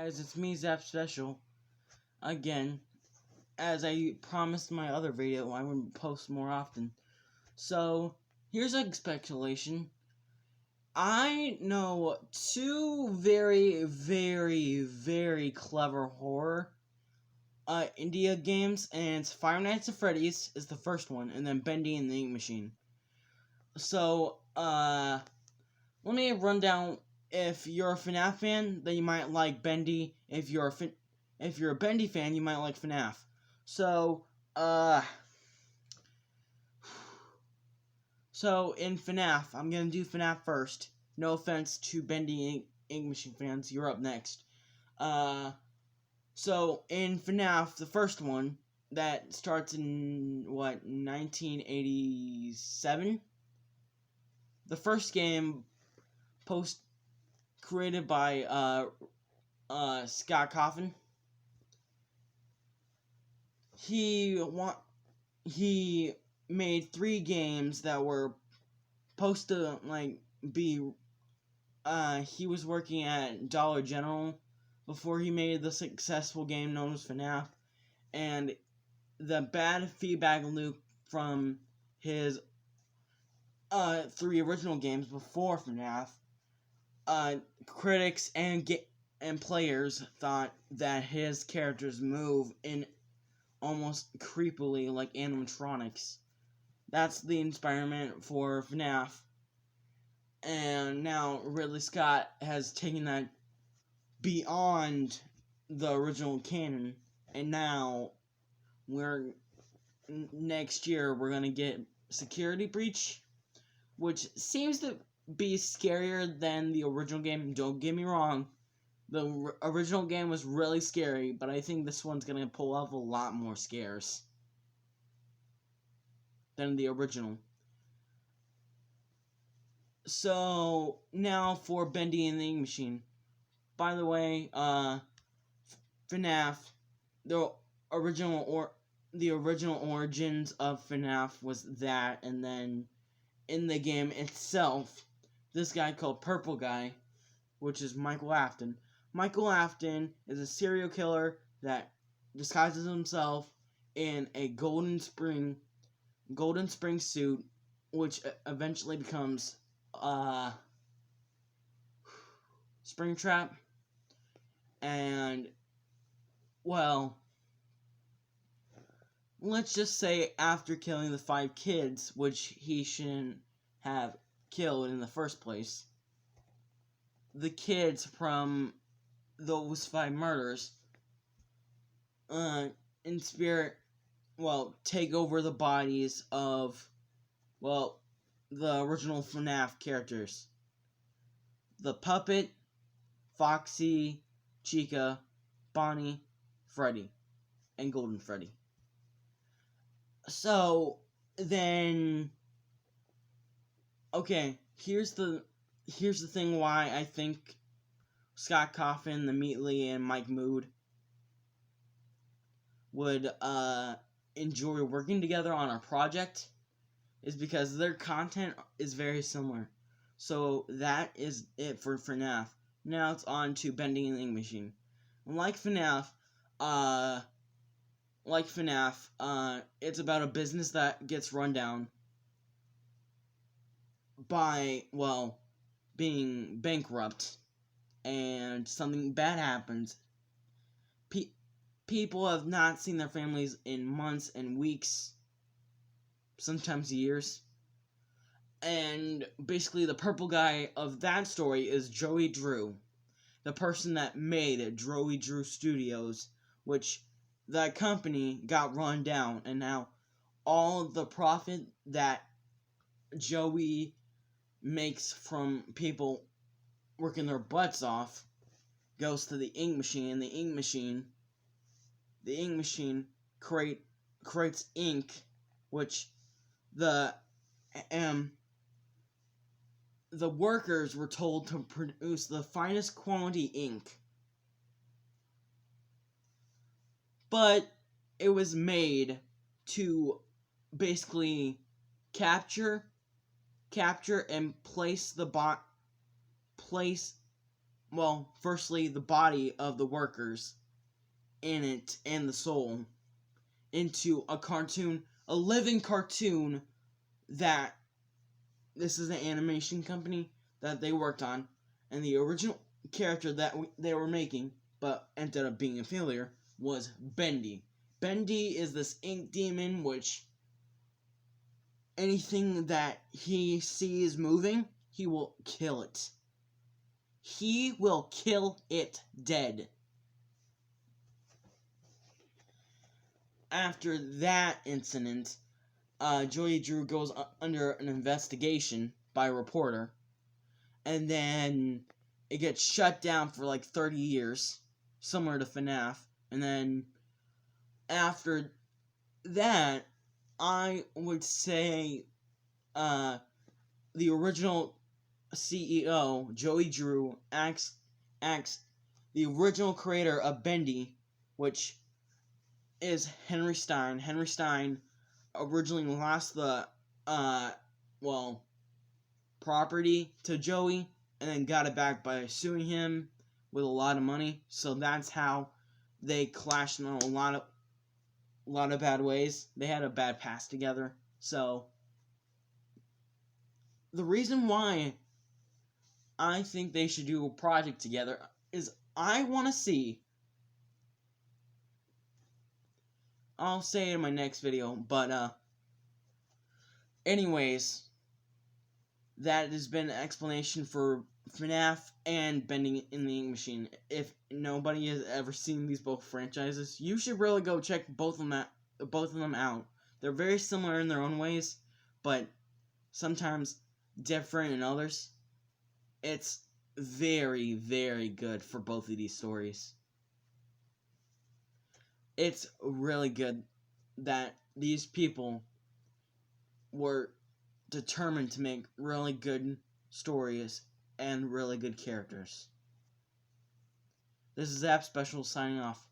guys, it's me, Zap Special, again. As I promised in my other video, I would post more often. So, here's a speculation. I know two very, very, very clever horror India games, and it's Five Nights at Freddy's is the first one, and then Bendy and the Ink Machine. So, let me run down. If you're a FNAF fan, then you might like Bendy. If you're a Bendy fan, you might like FNAF. So in FNAF, I'm gonna do FNAF first. No offense to Bendy Ink Machine fans, you're up next. So in FNAF, the first one that starts in 1987. The first game created by Scott Cawthon. He made 3 games that were supposed to be. He was working at Dollar General before he made the successful game known as FNAF, and the bad feedback loop from his 3 original games before FNAF. Critics and players thought that his characters move in almost creepily like animatronics. That's the inspiration for FNAF. And now Ridley Scott has taken that beyond the original canon, and now next year we're gonna get Security Breach, which seems to be scarier than the original game. Don't get me wrong, the original game was really scary, but I think this one's gonna pull off a lot more scares than the original. So now for Bendy and the Ink Machine. By the way, FNAF, the original origins of FNAF was that, and then in the game itself, this guy called Purple Guy, which is Michael Afton. Michael Afton is a serial killer that disguises himself in a Golden Spring suit, which eventually becomes Springtrap. And, well, let's just say after killing the 5 kids, which he shouldn't have killed in the first place, the kids from those 5 murders, in spirit, take over the bodies of, the original FNAF characters. The Puppet, Foxy, Chica, Bonnie, Freddy, and Golden Freddy. So, then, okay, here's the thing why I think Scott Cawthon, the Meley, and Mike Mood would enjoy working together on a project, is because their content is very similar. So that is it for FNAF. Now it's on to Bendy and the Ink Machine. Like FNAF, it's about a business that gets run down by, being bankrupt, and something bad happens. People have not seen their families in months and weeks, sometimes years. And basically the purple guy of that story is Joey Drew, the person that made Joey Drew Studios, which that company got run down, and now all the profit that Joey makes from people working their butts off goes to the Ink Machine, and the Ink Machine creates ink, which the workers were told to produce the finest quality ink. But it was made to basically capture and place well, firstly, the body of the workers in it and the soul into a cartoon, a living cartoon that this is an animation company that they worked on, and the original character that they were making, but ended up being a failure, was Bendy. Bendy is this ink demon which anything that he sees moving, he will kill it. He will kill it dead. After that incident, Joey Drew goes under an investigation by a reporter, and then it gets shut down for like 30 years, similar to FNAF, and then after that, I would say the original CEO, Joey Drew, acts the original creator of Bendy, which is Henry Stein. Henry Stein originally lost the property to Joey and then got it back by suing him with a lot of money. So that's how they clashed in a lot of bad ways. They had a bad past together. So the reason why I think they should do a project together is I want to see, I'll say it in my next video, but anyways, that has been an explanation for FNAF and Bending in the Ink Machine. If nobody has ever seen these both franchises, you should really go check both of them out. They're very similar in their own ways, but sometimes different in others. It's very, very good for both of these stories. It's really good that these people were determined to make really good stories and really good characters. This is App Special signing off.